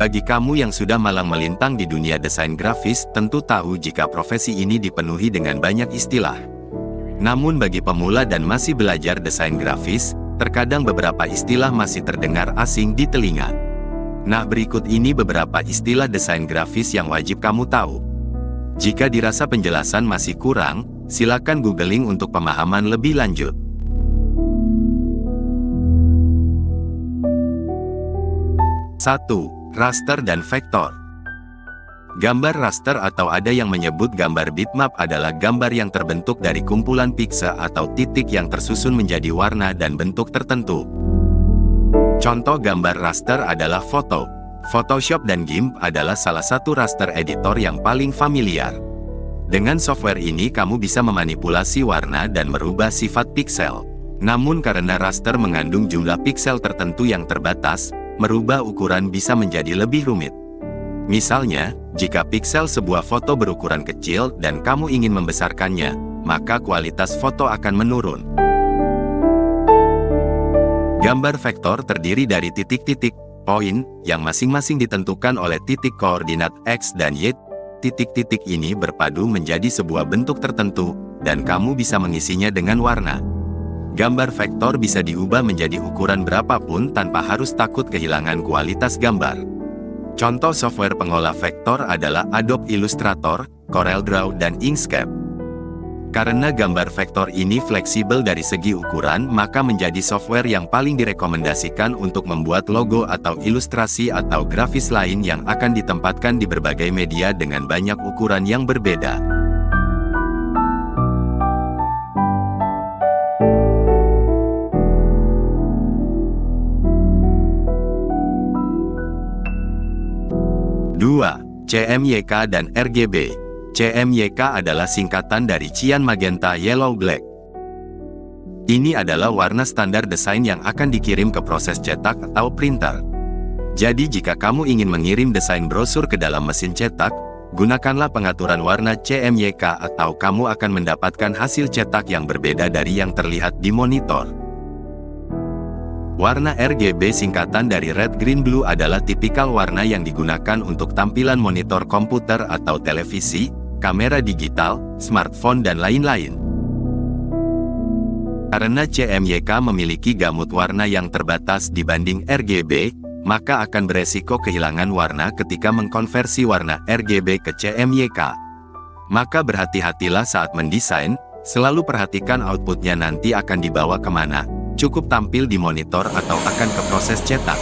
Bagi kamu yang sudah malang melintang di dunia desain grafis, tentu tahu jika profesi ini dipenuhi dengan banyak istilah. Namun bagi pemula dan masih belajar desain grafis, terkadang beberapa istilah masih terdengar asing di telinga. Nah, berikut ini beberapa istilah desain grafis yang wajib kamu tahu. Jika dirasa penjelasan masih kurang, silakan googling untuk pemahaman lebih lanjut. 1. Raster dan vektor. Gambar raster atau ada yang menyebut gambar bitmap adalah gambar yang terbentuk dari kumpulan piksel atau titik yang tersusun menjadi warna dan bentuk tertentu. Contoh gambar raster adalah foto. Photoshop dan GIMP adalah salah satu raster editor yang paling familiar. Dengan software ini kamu bisa memanipulasi warna dan merubah sifat piksel. Namun karena raster mengandung jumlah piksel tertentu yang terbatas, merubah ukuran bisa menjadi lebih rumit. Misalnya, jika piksel sebuah foto berukuran kecil dan kamu ingin membesarkannya, maka kualitas foto akan menurun. Gambar vektor terdiri dari titik-titik, poin, yang masing-masing ditentukan oleh titik koordinat X dan Y. Titik-titik ini berpadu menjadi sebuah bentuk tertentu, dan kamu bisa mengisinya dengan warna. Gambar vektor bisa diubah menjadi ukuran berapapun tanpa harus takut kehilangan kualitas gambar. Contoh software pengolah vektor adalah Adobe Illustrator, CorelDRAW, dan Inkscape. Karena gambar vektor ini fleksibel dari segi ukuran, maka menjadi software yang paling direkomendasikan untuk membuat logo atau ilustrasi atau grafis lain yang akan ditempatkan di berbagai media dengan banyak ukuran yang berbeda. 2. CMYK dan RGB. CMYK adalah singkatan dari Cyan Magenta Yellow Black. Ini adalah warna standar desain yang akan dikirim ke proses cetak atau printer. Jadi jika kamu ingin mengirim desain brosur ke dalam mesin cetak, gunakanlah pengaturan warna CMYK atau kamu akan mendapatkan hasil cetak yang berbeda dari yang terlihat di monitor. Warna RGB singkatan dari Red Green Blue adalah tipikal warna yang digunakan untuk tampilan monitor komputer atau televisi, kamera digital, smartphone dan lain-lain. Karena CMYK memiliki gamut warna yang terbatas dibanding RGB, maka akan beresiko kehilangan warna ketika mengkonversi warna RGB ke CMYK. Maka berhati-hatilah saat mendesain, selalu perhatikan outputnya nanti akan dibawa kemana. Cukup tampil di monitor atau akan ke proses cetak.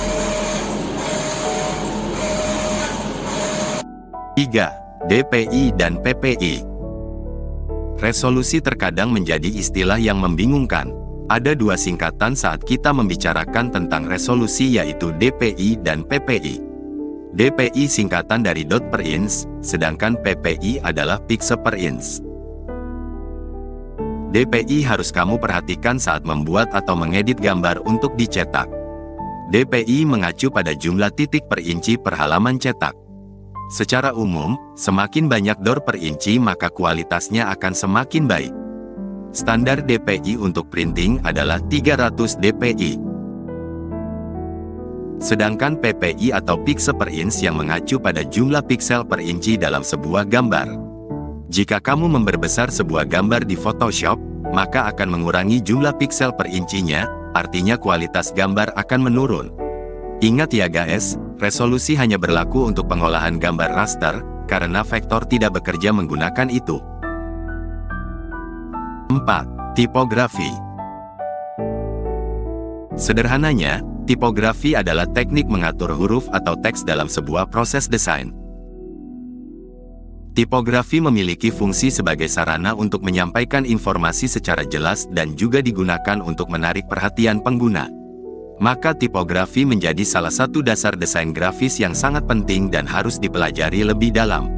3. DPI dan PPI. Resolusi terkadang menjadi istilah yang membingungkan. Ada dua singkatan saat kita membicarakan tentang resolusi, yaitu DPI dan PPI. DPI singkatan dari dot per inch, sedangkan PPI adalah pixel per inch. DPI harus kamu perhatikan saat membuat atau mengedit gambar untuk dicetak. DPI mengacu pada jumlah titik per inci per halaman cetak. Secara umum, semakin banyak dot per inci maka kualitasnya akan semakin baik. Standar DPI untuk printing adalah 300 DPI. Sedangkan PPI atau pixel per inch yang mengacu pada jumlah piksel per inci dalam sebuah gambar. Jika kamu memperbesar sebuah gambar di Photoshop, maka akan mengurangi jumlah piksel per incinya, artinya kualitas gambar akan menurun. Ingat ya guys, resolusi hanya berlaku untuk pengolahan gambar raster, karena vektor tidak bekerja menggunakan itu. 4. Tipografi. Sederhananya, tipografi adalah teknik mengatur huruf atau teks dalam sebuah proses desain. Tipografi memiliki fungsi sebagai sarana untuk menyampaikan informasi secara jelas dan juga digunakan untuk menarik perhatian pengguna. Maka tipografi menjadi salah satu dasar desain grafis yang sangat penting dan harus dipelajari lebih dalam.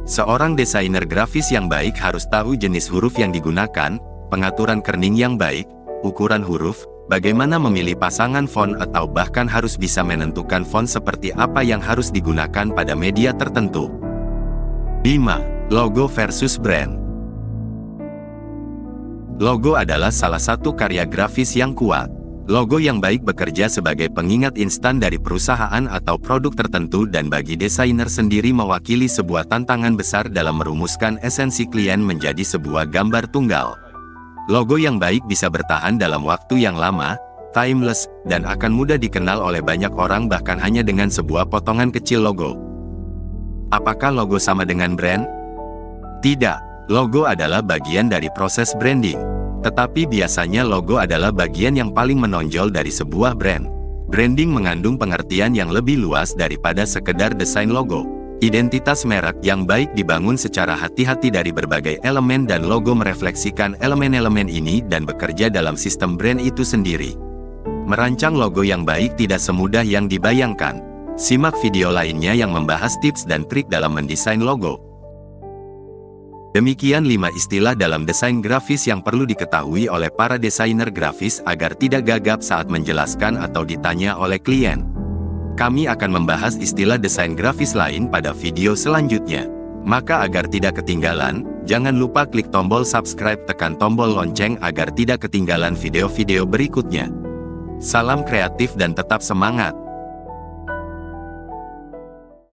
Seorang desainer grafis yang baik harus tahu jenis huruf yang digunakan, pengaturan kerning yang baik, ukuran huruf, bagaimana memilih pasangan font atau bahkan harus bisa menentukan font seperti apa yang harus digunakan pada media tertentu. 5. Logo versus brand. Logo adalah salah satu karya grafis yang kuat. Logo yang baik bekerja sebagai pengingat instan dari perusahaan atau produk tertentu dan bagi desainer sendiri mewakili sebuah tantangan besar dalam merumuskan esensi klien menjadi sebuah gambar tunggal. Logo yang baik bisa bertahan dalam waktu yang lama, timeless, dan akan mudah dikenal oleh banyak orang bahkan hanya dengan sebuah potongan kecil logo. Apakah logo sama dengan brand? Tidak, logo adalah bagian dari proses branding. Tetapi biasanya logo adalah bagian yang paling menonjol dari sebuah brand. Branding mengandung pengertian yang lebih luas daripada sekedar desain logo. Identitas merek yang baik dibangun secara hati-hati dari berbagai elemen dan logo merefleksikan elemen-elemen ini dan bekerja dalam sistem brand itu sendiri. Merancang logo yang baik tidak semudah yang dibayangkan. Simak video lainnya yang membahas tips dan trik dalam mendesain logo. Demikian 5 istilah dalam desain grafis yang perlu diketahui oleh para desainer grafis agar tidak gagap saat menjelaskan atau ditanya oleh klien. Kami akan membahas istilah desain grafis lain pada video selanjutnya. Maka agar tidak ketinggalan, jangan lupa klik tombol subscribe, tekan tombol lonceng agar tidak ketinggalan video-video berikutnya. Salam kreatif dan tetap semangat!